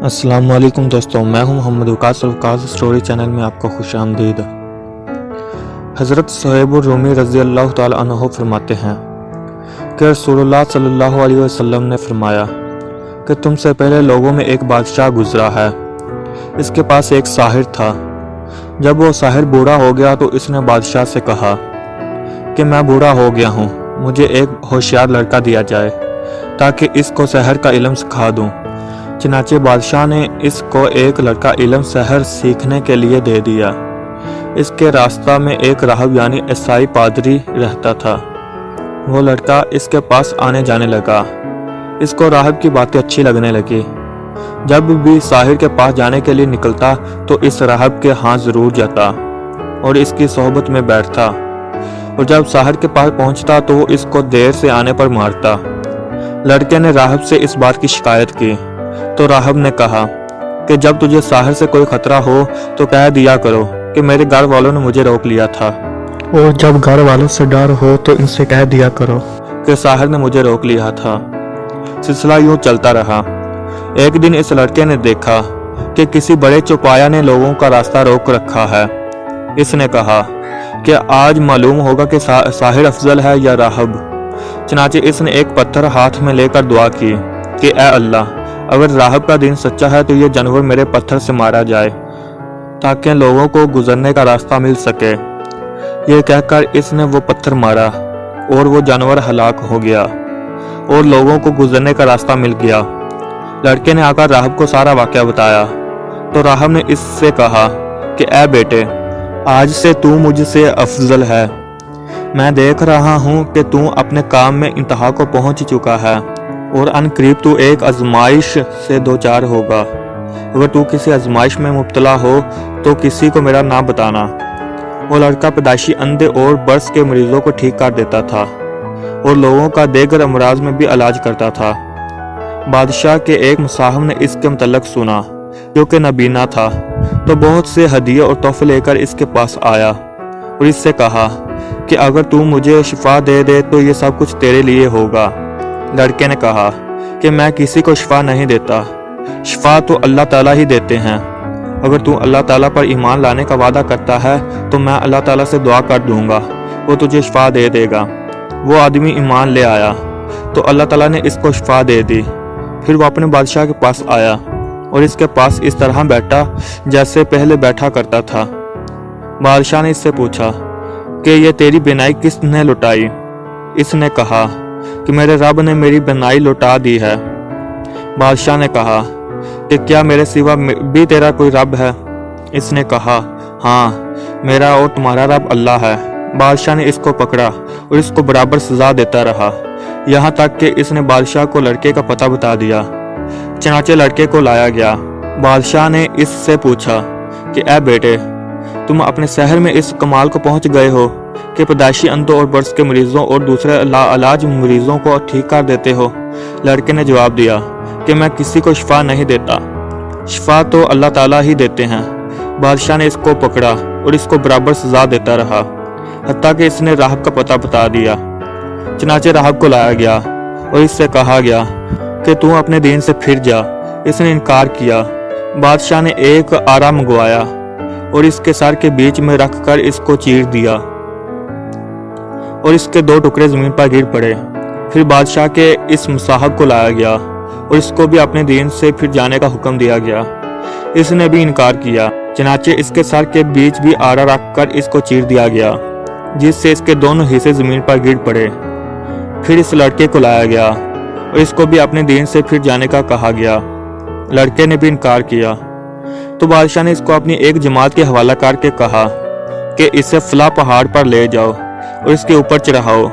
السلام علیکم دوستوں، میں ہوں محمد وقاص اور وقاص اسٹوری چینل میں آپ کو خوش آمدید۔ حضرت صہیب الرومی رضی اللہ تعالی عنہ فرماتے ہیں کہ رسول اللہ صلی اللہ علیہ وسلم نے فرمایا کہ تم سے پہلے لوگوں میں ایک بادشاہ گزرا ہے۔ اس کے پاس ایک ساحر تھا۔ جب وہ ساحر بوڑھا ہو گیا تو اس نے بادشاہ سے کہا کہ میں بوڑھا ہو گیا ہوں، مجھے ایک ہوشیار لڑکا دیا جائے تاکہ اس کو سحر کا علم سکھا دوں۔ چنانچہ بادشاہ نے اس کو ایک لڑکا علم سحر سیکھنے کے لیے دے دیا۔ اس کے راستہ میں ایک راہب یعنی عیسائی پادری رہتا تھا۔ وہ لڑکا اس کے پاس آنے جانے لگا۔ اس کو راہب کی باتیں اچھی لگنے لگی۔ جب بھی ساحر کے پاس جانے کے لیے نکلتا تو اس راہب کے ہاں ضرور جاتا اور اس کی صحبت میں بیٹھتا، اور جب ساحر کے پاس پہنچتا تو وہ اس کو دیر سے آنے پر مارتا۔ لڑکے نے راہب سے اس بات کی شکایت کی تو راہب نے کہا کہ جب تجھے ساحر سے کوئی خطرہ ہو تو کہہ دیا کرو کہ میرے گھر والوں نے مجھے روک لیا تھا، اور جب گھر والوں سے ڈر ہو تو ان سے کہہ دیا کرو کہ ساحر نے مجھے روک لیا تھا۔ سلسلہ یوں چلتا رہا۔ ایک دن اس لڑکے نے دیکھا کہ کسی بڑے چوپایا نے لوگوں کا راستہ روک رکھا ہے۔ اس نے کہا کہ آج معلوم ہوگا کہ ساحر افضل ہے یا راہب۔ چنانچہ اس نے ایک پتھر ہاتھ میں لے کر دعا کی کہ اے اللہ، اگر راہب کا دین سچا ہے تو یہ جانور میرے پتھر سے مارا جائے تاکہ لوگوں کو گزرنے کا راستہ مل سکے۔ یہ کہہ کر اس نے وہ پتھر مارا اور وہ جانور ہلاک ہو گیا اور لوگوں کو گزرنے کا راستہ مل گیا۔ لڑکے نے آ کر راہب کو سارا واقعہ بتایا تو راہب نے اس سے کہا کہ اے بیٹے، آج سے تو مجھ سے افضل ہے۔ میں دیکھ رہا ہوں کہ تو اپنے کام میں انتہا کو پہنچ چکا ہے اور ان قریب تو ایک آزمائش سے دوچار ہوگا۔ اگر تو کسی آزمائش میں مبتلا ہو تو کسی کو میرا نام بتانا۔ وہ لڑکا پیدائشی اندھے اور برس کے مریضوں کو ٹھیک کر دیتا تھا اور لوگوں کا دیگر امراض میں بھی علاج کرتا تھا۔ بادشاہ کے ایک مصاحب نے اس کے متعلق سنا جو کہ نابینا تھا، تو بہت سے ہدیے اور تحفے لے کر اس کے پاس آیا اور اس سے کہا کہ اگر تو مجھے شفا دے دے تو یہ سب کچھ تیرے لیے ہوگا۔ لڑکے نے کہا کہ میں کسی کو شفا نہیں دیتا، شفا تو اللہ تعالیٰ ہی دیتے ہیں۔ اگر تو اللہ تعالیٰ پر ایمان لانے کا وعدہ کرتا ہے تو میں اللہ تعالیٰ سے دعا کر دوں گا، وہ تجھے شفا دے دے گا۔ وہ آدمی ایمان لے آیا تو اللہ تعالیٰ نے اس کو شفا دے دی۔ پھر وہ اپنے بادشاہ کے پاس آیا اور اس کے پاس اس طرح بیٹھا جیسے پہلے بیٹھا کرتا تھا۔ بادشاہ نے اس سے پوچھا کہ یہ تیری بینائی کس نے لٹائی؟ اس نے کہا کہ میرے رب نے میری بینائی لوٹا دی ہے۔ بادشاہ نے کہا کہ کیا میرے سوا بھی تیرا کوئی رب ہے؟ اس نے کہا ہاں، میرا اور تمہارا رب اللہ ہے۔ بادشاہ نے اس کو پکڑا اور اس کو برابر سزا دیتا رہا، یہاں تک کہ اس نے بادشاہ کو لڑکے کا پتہ بتا دیا۔ چنانچہ لڑکے کو لایا گیا۔ بادشاہ نے اس سے پوچھا کہ اے بیٹے، تم اپنے شہر میں اس کمال کو پہنچ گئے ہو کہ پیدائشی اندھوں اور برس کے مریضوں اور دوسرے لاعلاج مریضوں کو ٹھیک کر دیتے ہو؟ لڑکے نے جواب دیا کہ میں کسی کو شفا نہیں دیتا، شفا تو اللہ تعالیٰ ہی دیتے ہیں۔ بادشاہ نے اس کو پکڑا اور اس کو برابر سزا دیتا رہا حتیٰ کہ اس نے راہب کا پتہ بتا دیا۔ چنانچہ راہب کو لایا گیا اور اس سے کہا گیا کہ تو اپنے دین سے پھر جا۔ اس نے انکار کیا۔ بادشاہ نے ایک آرا منگوایا اور اس کے سر کے بیچ میں رکھ کر اس کو چیر دیا اور اس کے 2 ٹکڑے زمین پر گر پڑے۔ پھر بادشاہ کے اس مصاحب کو لایا گیا اور اس کو بھی اپنے دین سے پھر جانے کا حکم دیا گیا۔ اس نے بھی انکار کیا۔ چنانچہ اس کے سر کے بیچ بھی آرا رکھ کر اس کو چیر دیا گیا، جس سے اس کے دونوں حصے زمین پر گر پڑے۔ پھر اس لڑکے کو لایا گیا اور اس کو بھی اپنے دین سے پھر جانے کا کہا گیا۔ لڑکے نے بھی انکار کیا۔ تو بادشاہ نے اس کو اپنی ایک جماعت کے حوالہ کر کے کہا کہ اسے فلاں پہاڑ پر لے جاؤ اور اس کے اوپر چڑھاؤ۔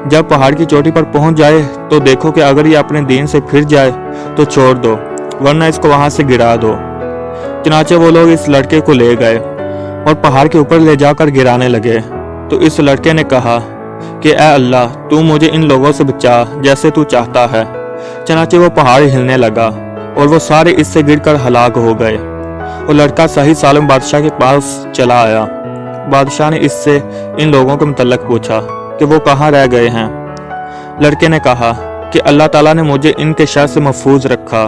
جب پہاڑ کی چوٹی پر پہنچ جائے تو دیکھو کہ اگر یہ اپنے دین سے پھر جائے تو چھوڑ دو، ورنہ اس کو وہاں سے گرا دو۔ چنانچہ وہ لوگ اس لڑکے کو لے گئے اور پہاڑ کے اوپر لے جا کر گرانے لگے۔ تو اس لڑکے نے کہا کہ اے اللہ، تو مجھے ان لوگوں سے بچا جیسے تو چاہتا ہے۔ چنانچہ وہ پہاڑ ہلنے لگا اور وہ سارے اس سے گر کر ہلاک ہو گئے، اور لڑکا صحیح سالم بادشاہ کے پاس چلا آیا۔ بادشاہ نے اس سے ان لوگوں کے متعلق پوچھا کہ وہ کہاں رہ گئے ہیں؟ لڑکے نے کہا کہ اللہ تعالیٰ نے مجھے ان کے شر سے محفوظ رکھا